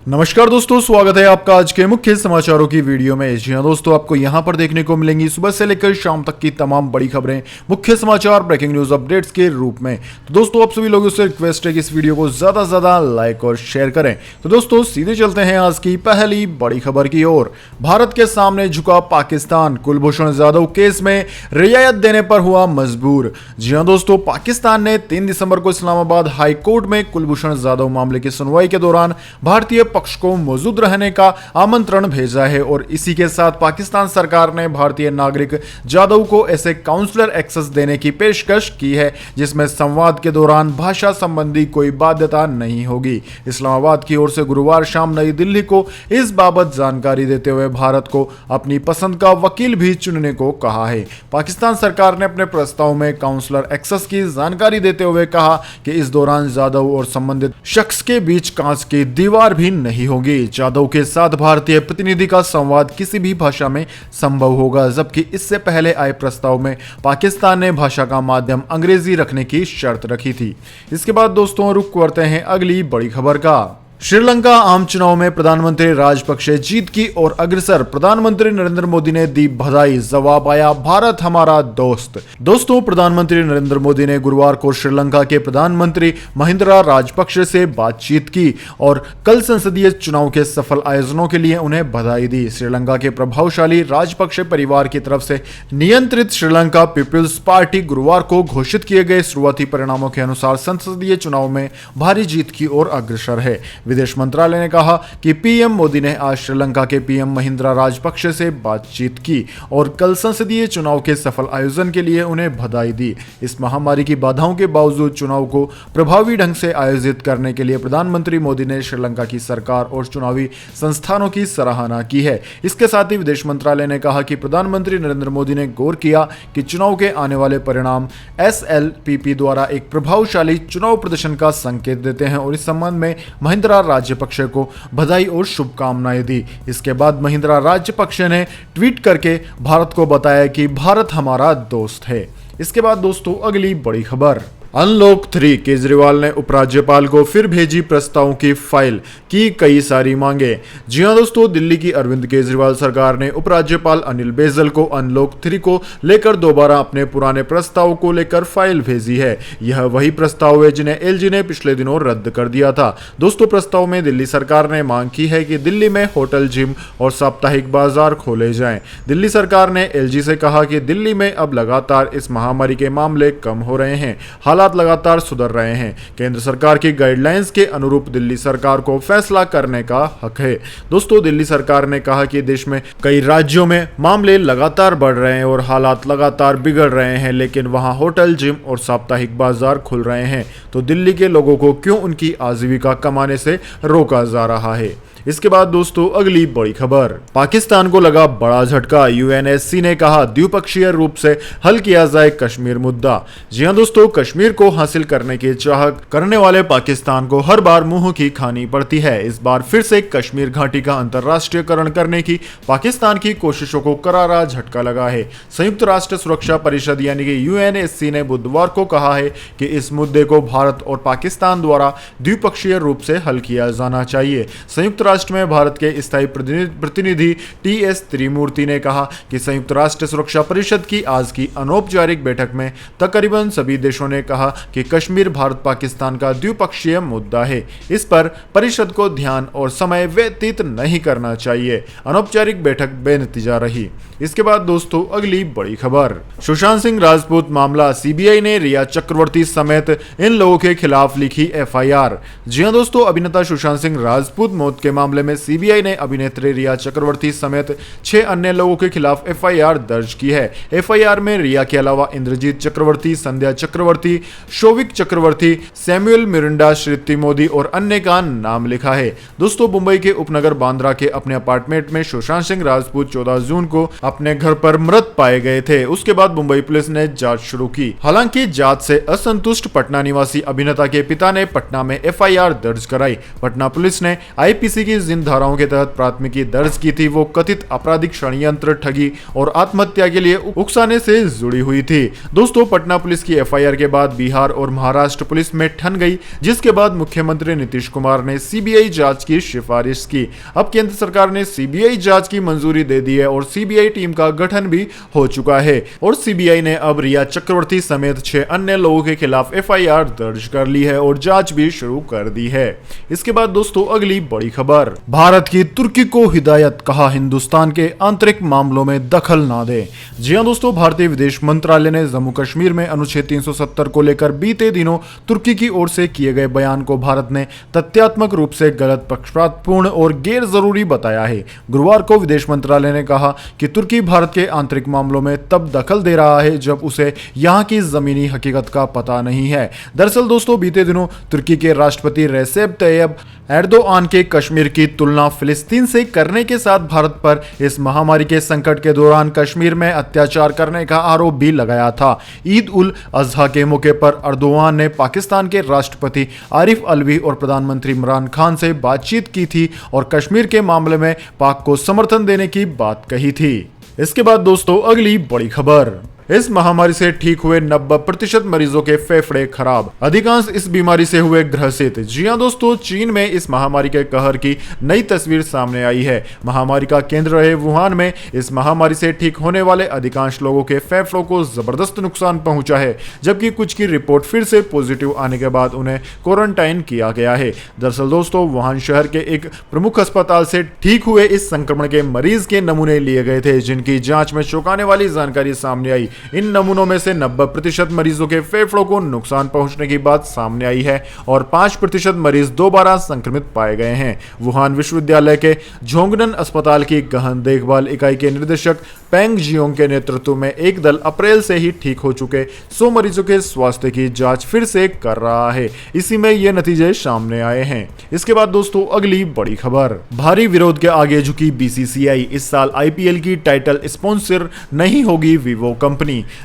नमस्कार दोस्तों, स्वागत है आपका आज के मुख्य समाचारों की वीडियो में। जी हाँ दोस्तों, आपको यहाँ पर देखने को मिलेंगी सुबह से लेकर शाम तक की तमाम बड़ी खबरें, मुख्य समाचार, ब्रेकिंग न्यूज अपडेट्स के रूप में। तो दोस्तों, आप सभी लोगों से रिक्वेस्ट है कि इस वीडियो को ज्यादा से ज्यादा लाइक और शेयर करें। तो दोस्तों, सीधे चलते हैं आज की पहली बड़ी खबर की ओर। भारत के सामने झुका पाकिस्तान, कुलभूषण जाधव केस में रियायत देने पर हुआ मजबूर। जी हाँ दोस्तों, पाकिस्तान ने 3 दिसंबर को इस्लामाबाद हाई कोर्ट में कुलभूषण जाधव मामले की सुनवाई के दौरान भारतीय पक्ष को मौजूद रहने का आमंत्रण भेजा है और इसी के साथ पाकिस्तान सरकार ने भारतीय नागरिक जाधव को ऐसे काउंसलर एक्सेस देने की पेशकश की है जिसमें संवाद के दौरान भाषा संबंधी कोई बाध्यता नहीं होगी। इस्लामाबाद की ओर से गुरुवार शाम नई दिल्ली को इस बाबत जानकारी देते हुए भारत को अपनी पसंद का वकील भी चुनने को कहा है। पाकिस्तान सरकार ने अपने प्रस्ताव में काउंसलर एक्सेस की जानकारी देते हुए कहा कि इस दौरान जाधव और संबंधित शख्स के बीच कांच की दीवार भी नहीं होगी। जाधव के साथ भारतीय प्रतिनिधि का संवाद किसी भी भाषा में संभव होगा, जबकि इससे पहले आए प्रस्ताव में पाकिस्तान ने भाषा का माध्यम अंग्रेजी रखने की शर्त रखी थी। इसके बाद दोस्तों, रुख करते हैं अगली बड़ी खबर का। श्रीलंका आम चुनाव में प्रधानमंत्री राजपक्षे जीत की ओर अग्रसर, प्रधानमंत्री नरेंद्र मोदी ने दी बधाई, जवाब आया भारत हमारा दोस्त। दोस्तों, प्रधानमंत्री नरेंद्र मोदी ने गुरुवार को श्रीलंका के प्रधानमंत्री महिंद्रा राजपक्षे से बातचीत की और कल संसदीय चुनाव के सफल आयोजनों के लिए उन्हें बधाई दी। श्रीलंका के प्रभावशाली राजपक्षे परिवार की तरफ से नियंत्रित श्रीलंका पीपल्स पार्टी गुरुवार को घोषित किए गए शुरुआती परिणामों के अनुसार संसदीय चुनाव में भारी जीत की ओर अग्रसर है। विदेश मंत्रालय ने कहा कि पीएम मोदी ने आज श्रीलंका के पीएम महिंद्रा राजपक्षे से बातचीत की और कल संसदीय चुनाव के सफल आयोजन के लिए उन्हें बधाई दी। इस महामारी की बाधाओं के बावजूद चुनाव को प्रभावी ढंग से आयोजित करने के लिए प्रधानमंत्री मोदी ने श्रीलंका की सरकार और चुनावी संस्थानों की सराहना की है। इसके साथ ही विदेश मंत्रालय ने कहा कि प्रधानमंत्री नरेंद्र मोदी ने गौर किया कि चुनाव के आने वाले परिणाम एसएलपीपी द्वारा एक प्रभावशाली चुनाव प्रदर्शन का संकेत देते हैं और इस संबंध में महिंद्रा राजपक्षे को बधाई और शुभकामनाएं दी। इसके बाद महिंद्रा राजपक्षे ने ट्वीट करके भारत को बताया कि भारत हमारा दोस्त है। इसके बाद दोस्तों, अगली बड़ी खबर। अनलॉक 3, केजरीवाल ने उपराज्यपाल को फिर भेजी प्रस्तावों की फाइल, की कई सारी मांगे। जी हां दोस्तों, दिल्ली की अरविंद केजरीवाल सरकार ने उपराज्यपाल अनिल बैजल को अनलॉक 3 को लेकर दोबारा अपने पुराने प्रस्ताव को लेकर फाइल भेजी है। यह वही प्रस्ताव है जिन्हें एलजी ने पिछले दिनों रद्द कर दिया था। दोस्तों, प्रस्ताव में दिल्ली सरकार ने मांग की है कि दिल्ली में होटल, जिम और साप्ताहिक बाजार खोले जाएं। दिल्ली सरकार ने एलजी से कहा कि दिल्ली में अब लगातार इस महामारी के मामले कम हो रहे हैं, हालात लगातार सुधर रहे हैं। केंद्र सरकार की गाइडलाइंस के अनुरूप दिल्ली सरकार को फैसला करने का हक है। दोस्तों, दिल्ली सरकार ने कहा कि देश में कई राज्यों में मामले लगातार बढ़ रहे हैं और हालात लगातार बिगड़ रहे हैं, लेकिन वहां होटल, जिम और साप्ताहिक बाजार खुल रहे हैं, तो दिल्ली के लोगों को क्यों उनकी आजीविका कमाने से रोका जा रहा है। इसके बाद दोस्तों, अगली बड़ी खबर। पाकिस्तान को लगा बड़ा झटका, यूएनएससी ने कहा द्विपक्षीय रूप से हल किया जाए कश्मीर मुद्दा। जी हां दोस्तों, कश्मीर को हासिल करने की चाह करने वाले पाकिस्तान को हर बार मुंह की खानी पड़ती है। इस बार फिर से कश्मीर घाटी का अंतर्राष्ट्रीयकरण करने की पाकिस्तान की कोशिशों को करारा झटका लगा है। संयुक्त राष्ट्र सुरक्षा परिषद यानी कि यूएनएससी ने बुधवार को कहा है कि इस मुद्दे को भारत और पाकिस्तान द्वारा द्विपक्षीय रूप से हल किया जाना चाहिए। संयुक्त राष्ट्र में भारत के स्थायी प्रतिनिधि टीएस त्रिमूर्ति ने कहा कि संयुक्त राष्ट्र सुरक्षा परिषद की आज की अनौपचारिक बैठक में तकरीबन सभी देशों ने कहा कि कश्मीर भारत पाकिस्तान का द्विपक्षीय मुद्दा है, इस पर परिषद को ध्यान और समय व्यतीत नहीं करना चाहिए। अनौपचारिक बैठक बेनतीजा रही। इसके बाद दोस्तों, अगली बड़ी खबर। सुशांत सिंह राजपूत मामला, सीबीआई ने रिया चक्रवर्ती समेत इन लोगों के खिलाफ लिखी एफआईआर। जी हां दोस्तों, अभिनेता सुशांत सिंह राजपूत मौत के मामले में सीबीआई ने अभिनेत्री रिया चक्रवर्ती समेत 6 अन्य लोगों के खिलाफ एफआईआर दर्ज की है। एफआईआर में रिया के अलावा इंद्रजीत चक्रवर्ती, संध्या चक्रवर्ती, शोविक चक्रवर्ती, सैमुअल मिरिंडा, श्रुति मोदी और अन्य का नाम लिखा है। दोस्तों, मुंबई के उपनगर बांद्रा के अपने अपार्टमेंट में सुशांत सिंह राजपूत 14 जून को अपने घर पर मृत पाए गए थे। उसके बाद मुंबई पुलिस ने जांच शुरू की। हालांकि जांच से असंतुष्ट पटना निवासी अभिनेता के पिता ने पटना में एफआईआर दर्ज कराई। पटना पुलिस ने आईपीसी की जिन धाराओं के तहत प्राथमिकी दर्ज की थी वो कथित आपराधिक षड्यंत्र, ठगी और आत्महत्या के लिए उकसाने से जुड़ी हुई थी। दोस्तों, पटना पुलिस की एफआईआर के बाद बिहार और महाराष्ट्र पुलिस में ठन गई, जिसके बाद मुख्यमंत्री नीतीश कुमार ने सीबीआई जांच की सिफारिश की। अब केंद्र सरकार ने सीबीआई जांच की मंजूरी दे दी है और सीबीआई टीम का गठन भी हो चुका है और सीबीआई ने अब रिया चक्रवर्ती समेत 6 अन्य लोगों के खिलाफ एफआईआर दर्ज कर ली है और जांच भी शुरू कर दी है। इसके बाद दोस्तों अगली बड़ी खबर, भारत की तुर्की को हिदायत, कहा हिंदुस्तान के आंतरिक मामलों में दखल ना दे। जी हां दोस्तों, भारतीय विदेश मंत्रालय ने जम्मू कश्मीर में अनुच्छेद 370 को लेकर बीते दिनों तुर्की की ओर से किए गए बयान को भारत ने तथ्यात्मक रूप से गलत, पक्षपातपूर्ण और गैर जरूरी बताया है। गुरुवार को विदेश मंत्रालय ने कहा कि तुर्की भारत के आंतरिक मामलों में तब दखल दे रहा है जब उसे यहां की जमीनी हकीकत का पता नहीं है। दरअसल दोस्तों, बीते दिनों तुर्की के राष्ट्रपति रेसेप तैयब एर्दोआन के कश्मीर की तुलना फिलिस्तीन से करने के साथ भारत पर इस महामारी के संकट के दौरान कश्मीर में अत्याचार करने का आरोप भी लगाया था। ईद उल अजहा के मौके पर एर्दोआन ने पाकिस्तान के राष्ट्रपति आरिफ अलवी और प्रधानमंत्री इमरान खान से बातचीत की थी और कश्मीर के मामले में पाक को समर्थन देने की बात कही थी। इसके बाद दोस्तों अगली बड़ी खबर, इस महामारी से ठीक हुए 90% मरीजों के फेफड़े खराब, अधिकांश इस बीमारी से हुए ग्रसित। जी हां दोस्तों, चीन में इस महामारी के कहर की नई तस्वीर सामने आई है। महामारी का केंद्र रहे वुहान में इस महामारी से ठीक होने वाले अधिकांश लोगों के फेफड़ों को जबरदस्त नुकसान पहुंचा है, जबकि कुछ की रिपोर्ट फिर से पॉजिटिव आने के बाद उन्हें क्वारंटाइन किया गया है। दरअसल दोस्तों, वुहान शहर के एक प्रमुख अस्पताल से ठीक हुए इस संक्रमण के मरीज के नमूने लिए गए थे, जिनकी जांच में चौंकाने वाली जानकारी सामने आई। इन नमूनों में से 90% मरीजों के फेफड़ों को नुकसान पहुंचने की बात सामने आई है और 5% मरीज दोबारा संक्रमित पाए गए हैं। वुहान विश्वविद्यालय के झोंगनन अस्पताल की गहन देखभाल इकाई के निदेशक पेंग जियोंग के नेतृत्व में एक दल अप्रैल से ही ठीक हो चुके 100 मरीजों के स्वास्थ्य की जांच फिर से कर रहा है। इसी में ये नतीजे सामने आए हैं। इसके बाद दोस्तों अगली बड़ी खबर, भारी विरोध के आगे झुकी बीसीसीआई, इस साल आईपीएल की टाइटल स्पॉन्सर नहीं होगी वीवो कंपनी।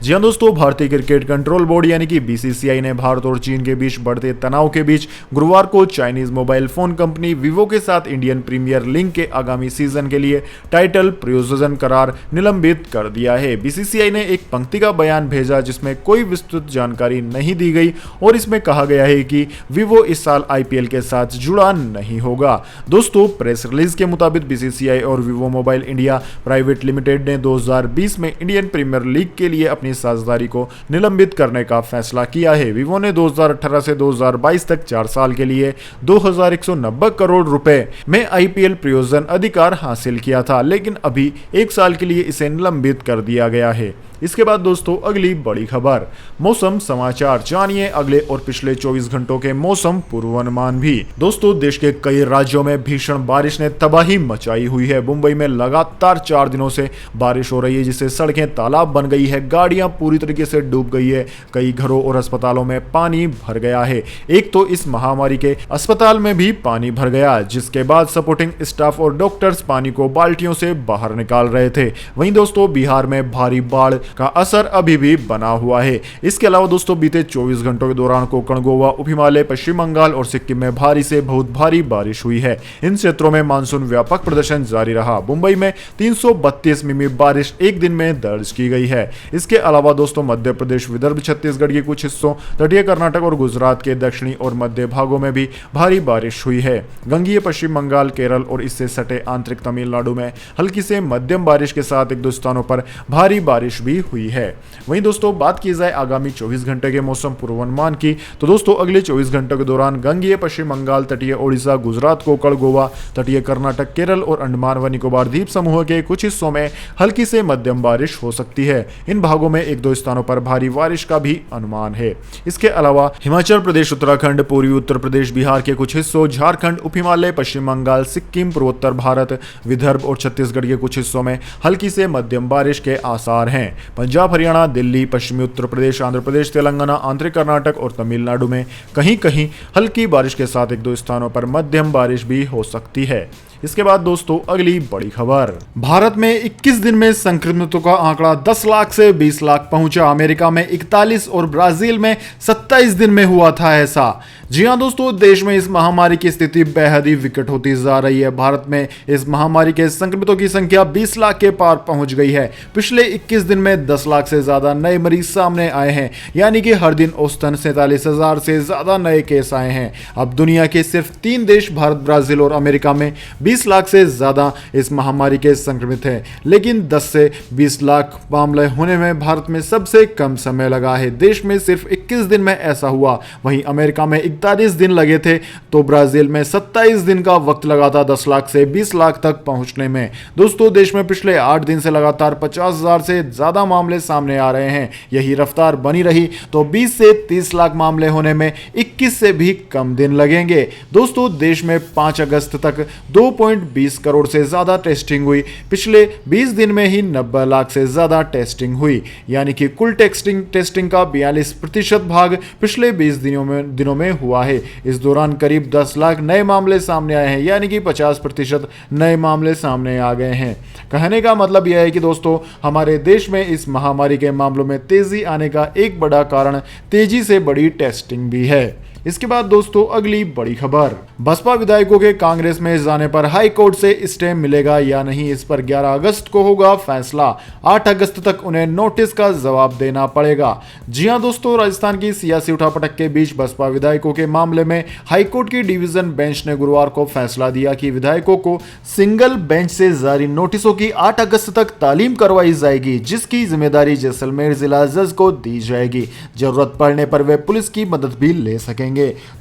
जी हां दोस्तों, भारतीय क्रिकेट कंट्रोल बोर्ड यानी कि बीसीसीआई ने भारत और चीन के बीच बढ़ते तनाव के बीच गुरुवार को Chinese mobile phone company Vivo के साथ इंडियन प्रीमियर लीग के आगामी सीजन के लिए टाइटल प्रायोजन करार निलंबित कर दिया है। बीसीसीआई ने एक पंक्ति का बयान भेजा जिसमें कोई विस्तृत जानकारी नहीं दी गई और इसमें कहा गया है कि वीवो इस साल आईपीएल के साथ जुड़ा नहीं होगा। दोस्तों, प्रेस रिलीज के मुताबिक बीसीसीआई और Vivo mobile India private limited ने 2020 में इंडियन प्रीमियर लीग के लिए अपनी साझेदारी को निलंबित करने का फैसला किया है। वीवो ने 2018 से 2022 तक 4 साल के लिए 2190 करोड़ रुपए में आईपीएल प्रायोजन अधिकार हासिल किया था, लेकिन अभी 1 साल के लिए इसे निलंबित कर दिया गया है। इसके बाद दोस्तों अगली बड़ी खबर, मौसम समाचार, जानिए अगले और पिछले 24 घंटों के मौसम पूर्वानुमान भी। दोस्तों, देश के कई राज्यों में भीषण बारिश ने तबाही मचाई हुई है। मुंबई में लगातार 4 दिनों से बारिश हो रही है, जिससे सड़कें तालाब बन गई है, गाड़ियां पूरी तरीके से डूब गई है, कई घरों और अस्पतालों में पानी भर गया है। एक तो इस महामारी के अस्पताल में भी पानी भर गया, जिसके बाद सपोर्टिंग स्टाफ और डॉक्टर्स पानी को बाल्टियों से बाहर निकाल रहे थे। वहीं दोस्तों, बिहार में भारी बाढ़ का असर अभी भी बना हुआ है। इसके अलावा दोस्तों, बीते 24 घंटों के दौरान कोंकण, गोवा, उप हिमालय, पश्चिम बंगाल और सिक्किम में भारी से बहुत भारी बारिश हुई है। इन क्षेत्रों में मानसून व्यापक प्रदर्शन जारी रहा। मुंबई में 332 मिमी बारिश एक दिन में दर्ज की गई है। इसके अलावा दोस्तों, मध्य प्रदेश, विदर्भ, छत्तीसगढ़ के कुछ हिस्सों, तटीय कर्नाटक और गुजरात के दक्षिणी और मध्य भागों में भी भारी बारिश हुई है। गंगीय पश्चिम बंगाल, केरल और इससे सटे आंतरिक तमिलनाडु में हल्की से मध्यम बारिश के साथ 1-2 स्थानों पर भारी बारिश भी हुई है। वहीं दोस्तों, बात की जाए आगामी 24 घंटे के मौसम पूर्वानुमान की, तो दोस्तों अगले 24 घंटों के दौरान गंगीय पश्चिम बंगाल, तटीय ओडिशा, गुजरात, कोंकण, गोवा, तटीय कर्नाटक, केरल और अंडमान व निकोबार द्वीप समूह के कुछ हिस्सों में हल्की से मध्यम बारिश हो सकती है। इन भागों में 1-2 स्थानों पर भारी बारिश का भी अनुमान है। इसके अलावा हिमाचल प्रदेश, उत्तराखंड, पूर्वी उत्तर प्रदेश, बिहार के कुछ हिस्सों, झारखंड, उप हिमालय, पश्चिम बंगाल, सिक्किम, पूर्वोत्तर भारत, विदर्भ और छत्तीसगढ़ के कुछ हिस्सों में हल्की से मध्यम बारिश के आसार हैं। पंजाब, हरियाणा, दिल्ली, पश्चिमी उत्तर प्रदेश, आंध्र प्रदेश, तेलंगाना, आंतरिक कर्नाटक और तमिलनाडु में कहीं कहीं हल्की बारिश के साथ 1-2 स्थानों पर मध्यम बारिश भी हो सकती है। इसके बाद दोस्तों अगली बड़ी खबर, भारत में 21 दिन में संक्रमितों का आंकड़ा 10 लाख से 20 लाख पहुंचा। अमेरिका में 41 और ब्राजील में 27 दिन में हुआ था ऐसा। जी हां दोस्तों, देश में इस महामारी की स्थिति बेहद ही विकट होती जा रही है। भारत में इस महामारी के संक्रमितों की संख्या 20 लाख के पार पहुंच गई है। पिछले 21 दिन में 10 लाख से ज्यादा नए मरीज सामने आए हैं, यानी कि हर दिन औसतन 47,000 से ज्यादा नए केस आए हैं। अब दुनिया के सिर्फ 3 देश भारत, ब्राजील और अमेरिका में 20 लाख से ज्यादा इस महामारी के संक्रमित हैं, लेकिन 10 से 20 लाख मामले होने में भारत में सबसे कम समय लगा है। देश में सिर्फ 21 दिन में ऐसा हुआ। वहीं अमेरिका में 41 दिन लगे थे, तो ब्राजील में 27 दिन का वक्त लगा था 10 लाख से 20 लाख तक पहुंचने में। दोस्तों, देश में पिछले 8 दिन से लगातार 50,000 से ज्यादा मामले सामने आ रहे हैं। यही रफ्तार बनी रही तो 20 से 30 लाख मामले होने में 21 से भी कम दिन लगेंगे। दोस्तों, देश में 5 अगस्त तक 2.20 करोड़ से ज्यादा टेस्टिंग हुई। पिछले 20 दिन में ही 90 लाख से ज्यादा टेस्टिंग हुई, यानी कि कुल टेस्टिंग का 42% भाग पिछले 20 दिनों में हुआ है। इस दौरान करीब 10 लाख नए मामले सामने आए हैं, यानी कि 50% नए मामले सामने आ गए हैं। कहने का मतलब यह है कि दोस्तों, हमारे देश में इस महामारी के मामलों में तेजी आने का एक बड़ा कारण तेजी से बड़ी टेस्टिंग भी है। इसके बाद दोस्तों अगली बड़ी खबर, बसपा विधायकों के कांग्रेस में जाने पर हाई कोर्ट से स्टे मिलेगा या नहीं, इस पर 11 अगस्त को होगा फैसला। 8 अगस्त तक उन्हें नोटिस का जवाब देना पड़ेगा। जी हां दोस्तों, राजस्थान की सियासी उठापटक के बीच बसपा विधायकों के मामले में हाईकोर्ट की डिवीजन बेंच ने गुरुवार को फैसला दिया कि विधायकों को सिंगल बेंच से जारी नोटिसों की 8 अगस्त तक तालीम करवाई जाएगी, जिसकी जिम्मेदारी जैसलमेर जिला जज को दी जाएगी। जरूरत पड़ने पर वे पुलिस की मदद भी ले सकेंगे।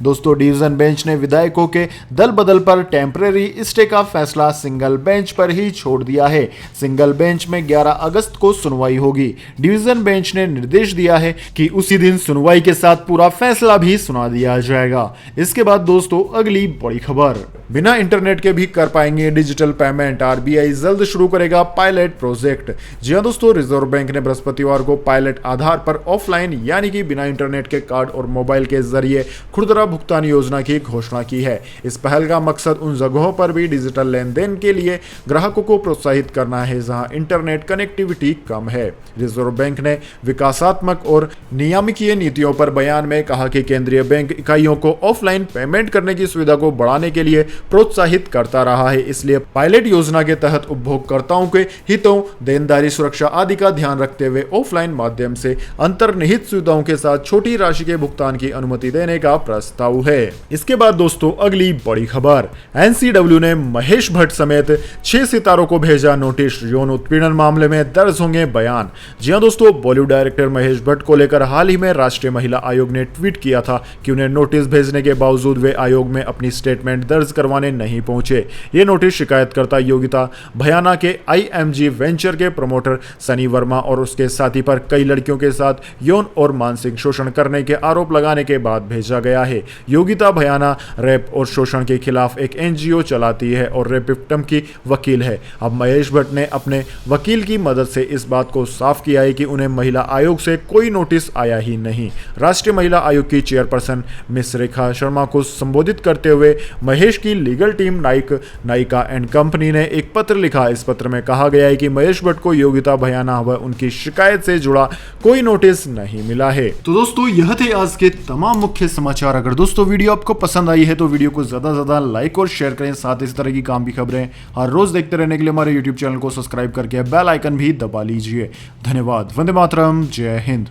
दोस्तों, डिवीजन बेंच ने विधायकों के दल बदल पर टेम्परेरी स्टे का फैसला सिंगल बेंच पर ही छोड़ दिया है। सिंगल बेंच में 11 अगस्त को सुनवाई होगी। डिवीजन बेंच ने निर्देश दिया है कि उसी दिन सुनवाई के साथ पूरा फैसला भी सुना दिया जाएगा। इसके बाद दोस्तों अगली बड़ी खबर, बिना इंटरनेट के भी कर पाएंगे डिजिटल पेमेंट, आरबीआई जल्द शुरू करेगा पायलट प्रोजेक्ट। जी हां दोस्तों, रिजर्व बैंक ने बृहस्पतिवार को पायलट आधार पर ऑफलाइन यानी कि बिना इंटरनेट के कार्ड और मोबाइल के जरिए खुदरा भुगतान योजना की घोषणा की है। इस पहल का मकसद उन जगहों पर भी डिजिटल लेन देन के लिए ग्राहकों को प्रोत्साहित करना है जहां इंटरनेट कनेक्टिविटी कम है। रिजर्व बैंक ने विकासात्मक और नियामकीय नीतियों पर बयान में कहा कि केंद्रीय बैंक इकाइयों को ऑफलाइन पेमेंट करने की सुविधा को बढ़ाने के लिए प्रोत्साहित करता रहा है। इसलिए पायलट योजना के तहत उपभोक्ताओं के हितों, देनदारी सुरक्षा आदि का ध्यान रखते हुए ऑफलाइन माध्यम से अंतर्निहित सुविधाओं के साथ छोटी राशि के भुगतान की अनुमति देने का प्रस्ताव है। इसके बाद दोस्तों अगली बड़ी खबर, एनसीडब्ल्यू ने महेश भट्ट समेत 6 सितारों को भेजा नोटिस, यौन उत्पीड़न मामले में दर्ज होंगे बयान। जी हां दोस्तों, बॉलीवुड डायरेक्टर महेश भट्ट को लेकर हाल ही में राष्ट्रीय महिला आयोग ने ट्वीट किया था कि उन्हें नोटिस भेजने के बावजूद वे आयोग में अपनी स्टेटमेंट दर्ज करवाने नहीं पहुंचे। ये नोटिस शिकायतकर्ता योगिता भयाना के आईएमजी वेंचर के प्रमोटर सनी वर्मा और उसके साथी पर कई लड़कियों के साथ यौन और मानसिक शोषण करने के आरोप लगाने के बाद भेजा गया है। योगिता भयाना रेप और शोषण के खिलाफ एक एनजीओ चलाती है और रेप विक्टिम की वकील है। अब महेश भट्ट ने अपने वकील की मदद से इस बात को साफ किया है कि उन्हें महिला आयोग से कोई नोटिस आया ही नहीं। राष्ट्रीय महिला आयोग की चेयरपर्सन मिस रेखा शर्मा को संबोधित करते हुए महेश की लीगल टीम नायिका एंड कंपनी ने एक पत्र लिखा। इस पत्र में कहा गया है कि महेश भट्ट को योगिता भयाना व उनकी शिकायत से जुड़ा कोई नोटिस नहीं मिला है। तो दोस्तों यह थे आज के तमाम मुख्य समाचार। अगर दोस्तों वीडियो आपको पसंद आई है तो वीडियो को ज्यादा से ज्यादा लाइक और शेयर करें। साथ इस तरह की काम की खबरें हर रोज देखते रहने के लिए हमारे यूट्यूब चैनल को सब्सक्राइब करके बेल आइकन भी दबा लीजिए। धन्यवाद। वंदे मातरम। जय हिंद।